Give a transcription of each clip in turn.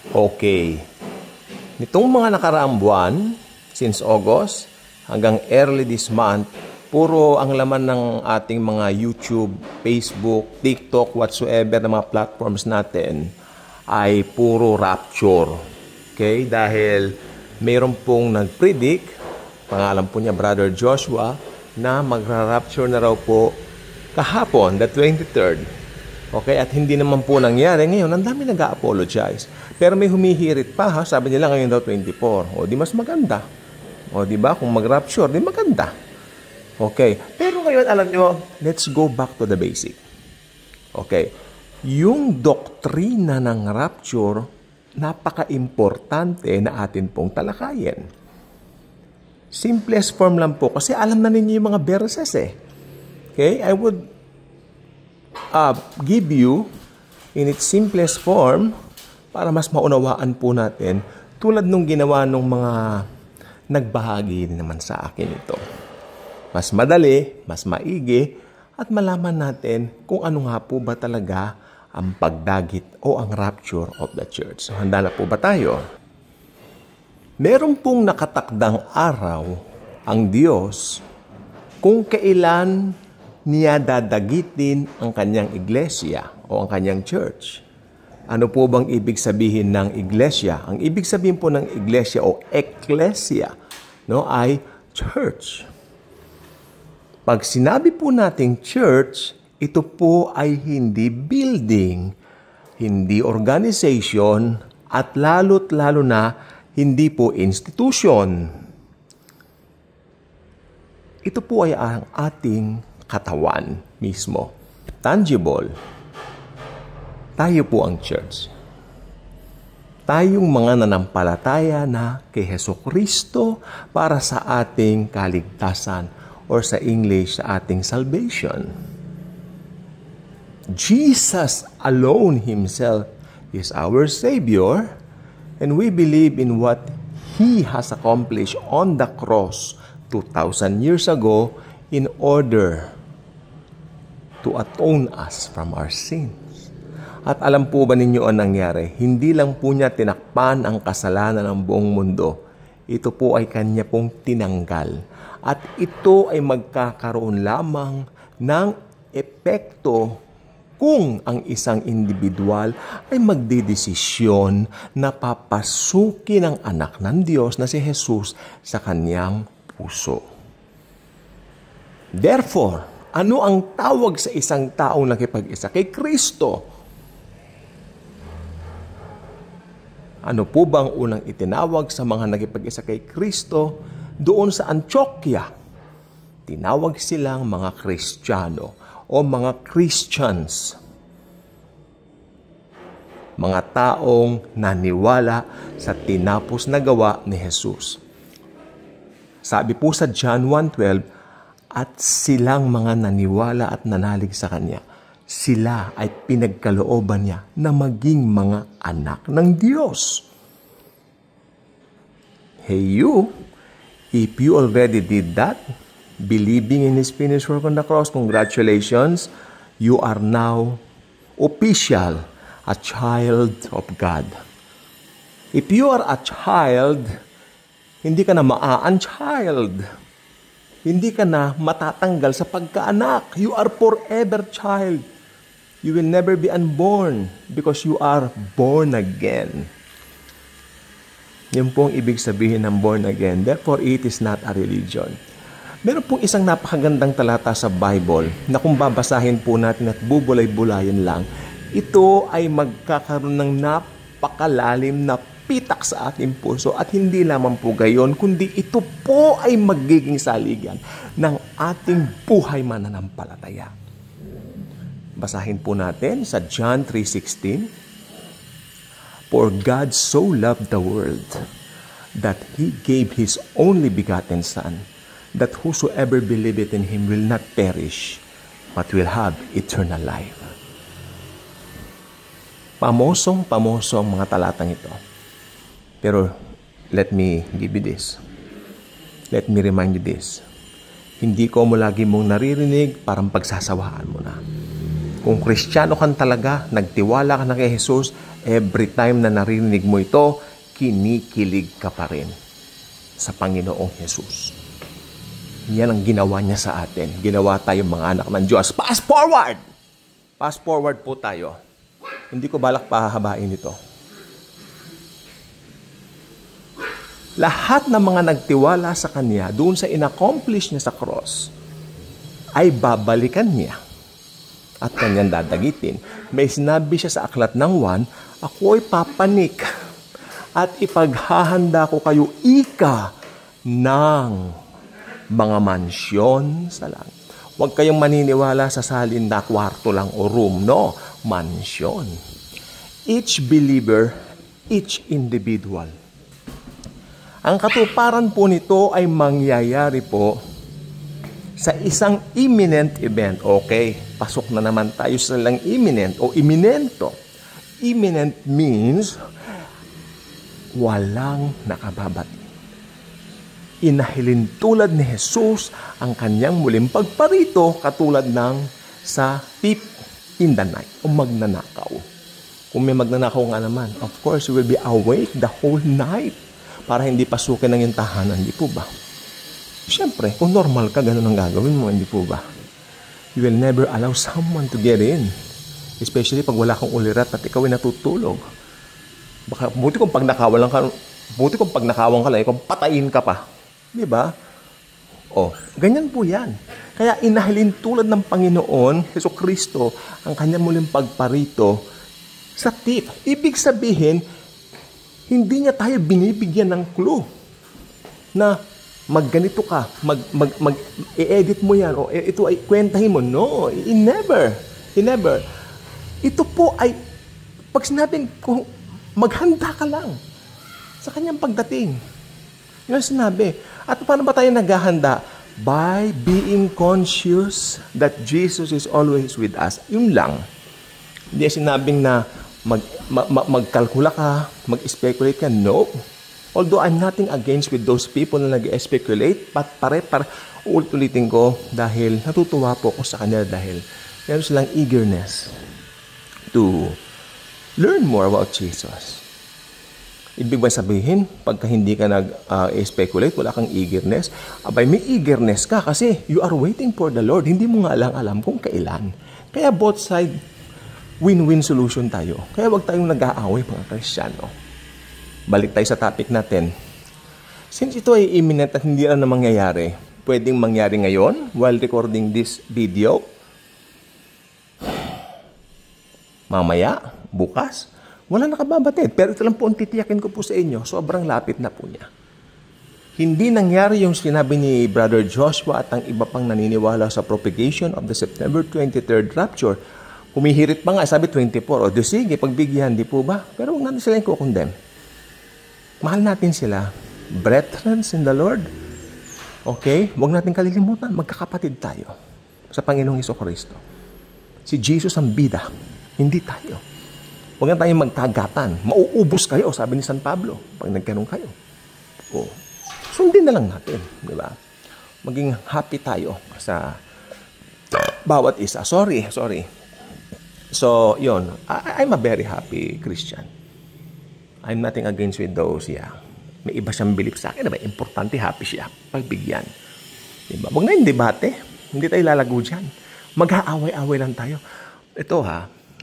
Okay. Nitong mga nakaraang buwan, since August hanggang early this month, puro ang laman ng ating mga YouTube, Facebook, TikTok, whatsoever na mga platforms natin ay puro rapture. Okay? Dahil mayroon pong nag-predict, pangalan po niya Brother Joshua, na magra-rapture na raw po kahapon, the 23rd. Okay? At hindi naman po nangyari. Ngayon, ang dami nag-a-apologize. Pero may humihirit pa, ha? Sabi nila ngayon daw 24. O, di mas maganda. O, di ba? Kung mag-rapture, di maganda. Okay. Pero ngayon, alam nyo, let's go back to the basic. Okay. Yung doktrina ng rapture, napaka-importante na atin pong talakayin. Simplest form lang po, kasi alam na ninyo yung mga verses eh. Okay? I would give you in its simplest form para mas maunawaan po natin tulad nung ginawa ng mga nagbahagi naman sa akin ito. Mas madali, mas maigi, at malaman natin kung ano nga po ba talaga ang pagdagit o ang rapture of the church. So, handa na po ba tayo? Meron pong nakatakdang araw ang Diyos kung kailan niya dadagitin ang kanyang iglesia o ang kanyang church. Ano po bang ibig sabihin ng iglesia? Ang ibig sabihin po ng iglesia o ecclesia, no, ay church. Pag sinabi po nating church, ito po ay hindi building, hindi organization, at lalo't lalo na hindi po institution. Ito po ay ang ating katawan mismo. Tangible. Tayo po ang church. Tayong mga nanampalataya na kay Jesucristo para sa ating kaligtasan or sa English, sa ating salvation. Jesus alone Himself is our Savior, and we believe in what He has accomplished on the cross 2,000 years ago in order to atone us from our sins. At alam po ba ninyo ang nangyari? Hindi lang po niya tinakpan ang kasalanan ng buong mundo. Ito po ay kanya pong tinanggal. At ito ay magkakaroon lamang ng epekto kung ang isang individual ay magdedesisyon na papasukin ang anak ng Diyos na si Jesus sa kanyang puso. Therefore, ano ang tawag sa isang taong nakipag-isa kay Kristo? Ano po bang unang itinawag sa mga nakipag-isa kay Kristo doon sa Antioquia? Tinawag silang mga Kristiyano o mga Christians. Mga taong naniwala sa tinapos na gawa ni Jesus. Sabi po sa John 1:12, at silang mga naniwala at nanalig sa Kanya, sila ay pinagkalooban niya na maging mga anak ng Diyos. Hey you, if you already did that, believing in His finished work on the cross, congratulations, you are now official, a child of God. If you are a child, hindi ka na ma-unchild. Hindi ka na matatanggal sa pagkaanak. You are forever child. You will never be unborn because you are born again. Yan pong ibig sabihin ng born again. Therefore, it is not a religion. Meron pong isang napakagandang talata sa Bible na kung babasahin po natin at bubulay-bulayan lang, ito ay magkakaroon ng napakalalim na pitak sa ating puso at hindi lamang po gayon, kundi ito po ay magiging saligan ng ating buhay mananampalataya. Basahin po natin sa John 3:16. For God so loved the world that He gave His only begotten Son, that whosoever believeth in Him will not perish, but will have eternal life. Pamosong-pamoso ang mga talatang ito. Pero, let me give you this. Let me remind you this. Hindi ko mo lagi mong naririnig, parang pagsasawaan mo na. Kung Kristiyano kan talaga, nagtiwala ka na kay Jesus, every time na narinig mo ito, kinikilig ka pa rin sa Panginoong Jesus. Yan ang ginawa niya sa atin. Ginawa tayong mga anak ng Diyos. Fast forward! Fast forward po tayo. Hindi ko balak pahahabain ito. Lahat ng mga nagtiwala sa Kanya, doon sa inaccomplish niya sa cross, ay babalikan niya at Kanyang dadagitin. May sinabi siya sa aklat ng Juan, ako'y papanik at ipaghahanda ko kayo ika ng mga mansyon sa langit. Huwag kayong maniniwala sa salin na kwarto lang o room. No, mansyon. Each believer, each individual. Ang katuparan po nito ay mangyayari po sa isang imminent event. Okay, pasok na naman tayo sa lang imminent o imminento. Imminent means walang nakababati. Inahilin tulad ni Jesus ang kanyang muling pagparito katulad ng sa thief in the night o magnanakaw. Kung may magnanakaw nga naman, of course, you will be awake the whole night para hindi pasukin ng iyong tahanan, hindi po ba? Siyempre, kung normal ka, ganun ang gagawin mo, hindi po ba? You will never allow someone to get in. Especially pag wala kang ulirat at ikaw ay natutulog. Baka, buti kung pag nakawan ka lang, kung patayin ka pa. Di ba? O, ganyan po yan. Kaya inahalin tulad ng Panginoon, Jesucristo, ang kanyang muling pagparito sa thief. Ibig sabihin, hindi niya tayo binibigyan ng clue na magganito ka, i-edit mo yan, o ito ay kwentahin mo. No, he never. Ito po ay, pag sinabing, maghanda ka lang sa kanyang pagdating. Yun ang sinabi. At paano ba tayo naghahanda? By being conscious that Jesus is always with us. Yun lang. Hindi sinabing na magkalkula ka, mag-speculate ka. No. Although I'm nothing against with those people na nag-speculate, ulit-ulitin ko dahil natutuwa po ako sa kanila dahil meron silang eagerness to learn more about Jesus. Ibig ba sabihin, pagka hindi ka nag-speculate, wala kang eagerness, abay may eagerness ka kasi you are waiting for the Lord. Hindi mo nga lang alam kung kailan. Kaya both side, win-win solution tayo. Kaya wag tayong nag-aaway mga Kristiyano. Balik tayo sa topic natin. Since ito ay imminent at hindi na mangyayari, pwedeng mangyari ngayon while recording this video, mamaya, bukas, wala nakababatid. Pero ito lang po ang titiyakin ko po sa inyo, sobrang lapit na po niya. Hindi nangyari yung sinabi ni Brother Joshua at ang iba pang naniniwala sa propagation of the September 23rd rapture. Humihirit pa nga, sabi 24. O di sige, pagbigyan, di po ba? Pero huwag natin sila yung kukondem. Mahal natin sila. Brethren in the Lord. Okay? Huwag natin kalilimutan, magkakapatid tayo sa Panginoong Jesucristo. Si Jesus ang bida, hindi tayo. Huwag na tayong magtagatan. Mauubos kayo, sabi ni San Pablo, pag nagkanong kayo. O, sundin na lang natin, di ba? Maging happy tayo sa bawat isa. Sorry. So, yun. I'm a very happy Christian. I'm nothing against with those, May iba siyang belief sa akin, diba? Importante, happy siya. Pagbigyan. Diba? Huwag na yung debate. Hindi tayo lalago dyan. Mag-aaway-away lang tayo. Ito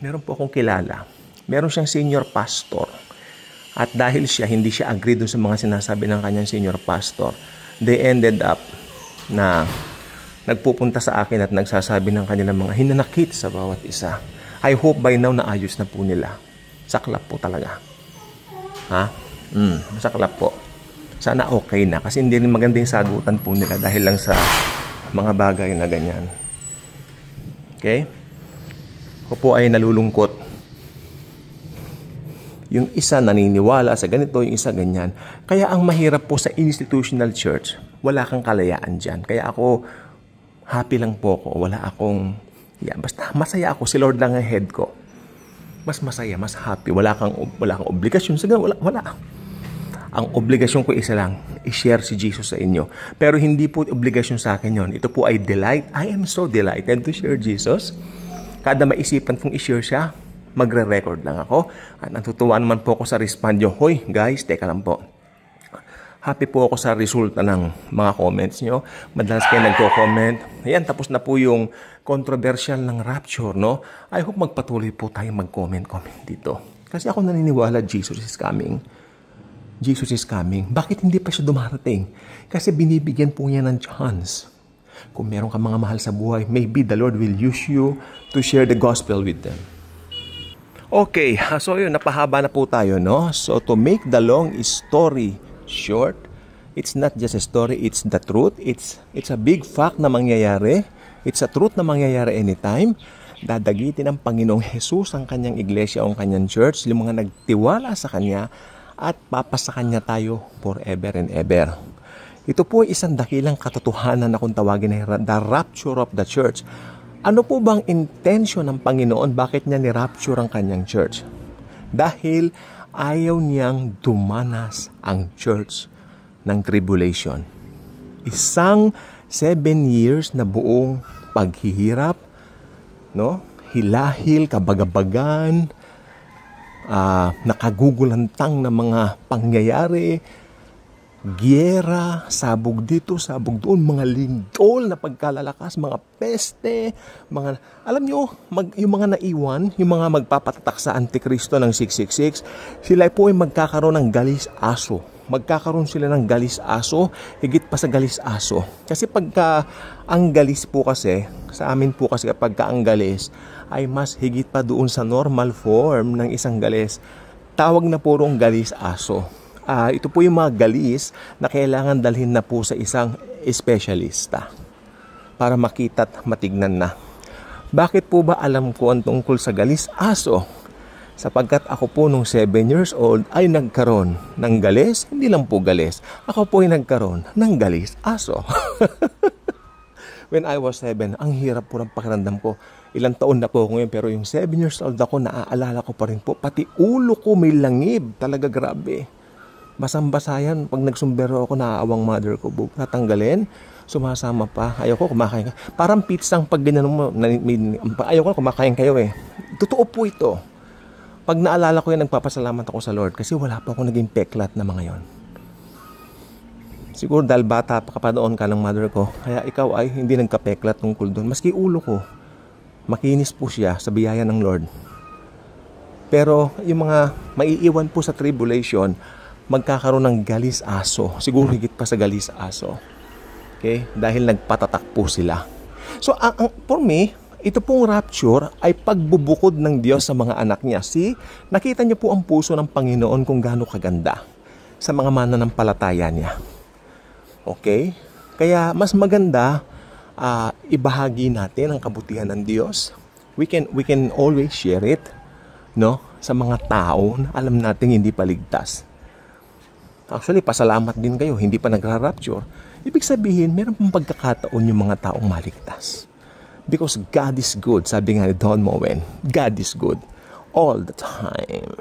meron po akong kilala. Meron siyang senior pastor. At dahil hindi siya agree dun sa mga sinasabi ng kanyang senior pastor, they ended up na nagpupunta sa akin at nagsasabi ng kanilang mga hinanakit sa bawat isa. I hope by now naayos na po nila. Saklap po talaga. Saklap po. Sana okay na. Kasi hindi rin maganda yung sagutan po nila dahil lang sa mga bagay na ganyan. Okay? Ako po ay nalulungkot. Yung isa naniniwala sa ganito, yung isa ganyan. Kaya ang mahirap po sa institutional church, wala kang kalayaan dyan. Kaya ako, happy lang po ako. Wala akong, basta masaya ako. Si Lord lang ang head ko. Mas masaya, mas happy. Wala kang obligasyon. Sige, wala. Ang obligasyon ko isa lang, i-share si Jesus sa inyo. Pero hindi po obligasyon sa akin yon. Ito po ay delight. I am so delighted to share Jesus. Kada maisipan kong i-share siya, magre-record lang ako. At natutuwa naman po ako sa respond nyo. Hoy guys, teka lang po. Happy po ako sa resulta ng mga comments nyo. Madalas kayo nagko-comment. Ayan, tapos na po yung controversial ng rapture, no? I hope magpatuloy po tayo mag-comment dito. Kasi ako naniniwala Jesus is coming. Jesus is coming. Bakit hindi pa siya dumarating? Kasi binibigyan po niya ng chance. Kung meron ka mga mahal sa buhay, maybe the Lord will use you to share the gospel with them. Okay, so yun, napahaba na po tayo, no? So to make the long story short, it's not just a story, it's the truth. It's a big fact na mangyayari. It's a truth na mangyayari anytime. Dadagitin ng Panginoong Jesus ang kanyang iglesia o ang kanyang church, yung mga nagtiwala sa kanya, at papasakan niya tayo forever and ever. Ito po ay isang dakilang katotohanan na kung tawagin na the rapture of the church. Ano po bang intention ng Panginoon? Bakit niya ni-rapture ang kanyang church? Dahil ayaw niyang dumanas ang church ng tribulation. Isang 7 years na buong paghihirap, no? Hilahil, kabagabagan, nakagugulantang na mga pangyayari, giyera, sabog dito, sabog doon, mga lindol na pagkalalakas, mga peste, mga, alam nyo, yung mga naiwan, yung mga magpapatatak sa Antikristo ng 666, sila po ay magkakaroon ng galis aso. Magkakaroon sila ng galis aso, higit pa sa galis aso. Kasi pagka ang galis po kasi, sa amin po kasi pagka ang galis, ay mas higit pa doon sa normal form ng isang galis. Tawag na purong galis aso. Ito po yung mga galis na kailangan dalhin na po sa isang espesyalista para makita at matignan na. Bakit po ba alam ko ang tungkol sa galis aso? Sapagkat ako po nung 7 years old ay nagkaroon ng galis, hindi lang po galis. Ako po ay nagkaroon ng galis aso. When I was 7, ang hirap po ng pakiramdam ko. Ilang taon na po ako ngayon, pero yung 7 years old ako, naaalala ko pa rin po. Pati ulo ko may langib. Talaga grabe. Basang-basa yan. Pag nagsumbero ako, naaawang mother ko. Natanggalin, sumasama pa. Ayoko kumakain ka. Parang pizzang pag ganyan mo. Ayoko kumakain kayo eh. Totoo po ito. Pag naalala ko yan, nagpapasalamat ako sa Lord. Kasi wala pa ako naging peklat na mga yon. Siguro dahil bata pa kapanoon ka ng mother ko, kaya ikaw ay hindi nagkapeklat tungkol doon. Maski ulo ko, makinis po siya sa biyaya ng Lord. Pero yung mga maiiwan po sa tribulation, magkakaroon ng galis aso. Siguro higit pa sa galis aso. Okay? Dahil nagpatatak po sila. So, for me, ito pong rapture ay pagbubukod ng Diyos sa mga anak niya. See, nakita niyo po ang puso ng Panginoon kung gaano kaganda sa mga mananampalataya niya. Okay? Kaya mas maganda ibahagi natin ang kabutihan ng Diyos. We can always share it, no? Sa mga tao na alam natin hindi paligtas. Actually, pasalamat din kayo, hindi pa nagra-rapture. Ibig sabihin, meron pong pagkakataon yung mga taong maligtas. Because God is good, sabi nga ni Don Moen, God is good all the time.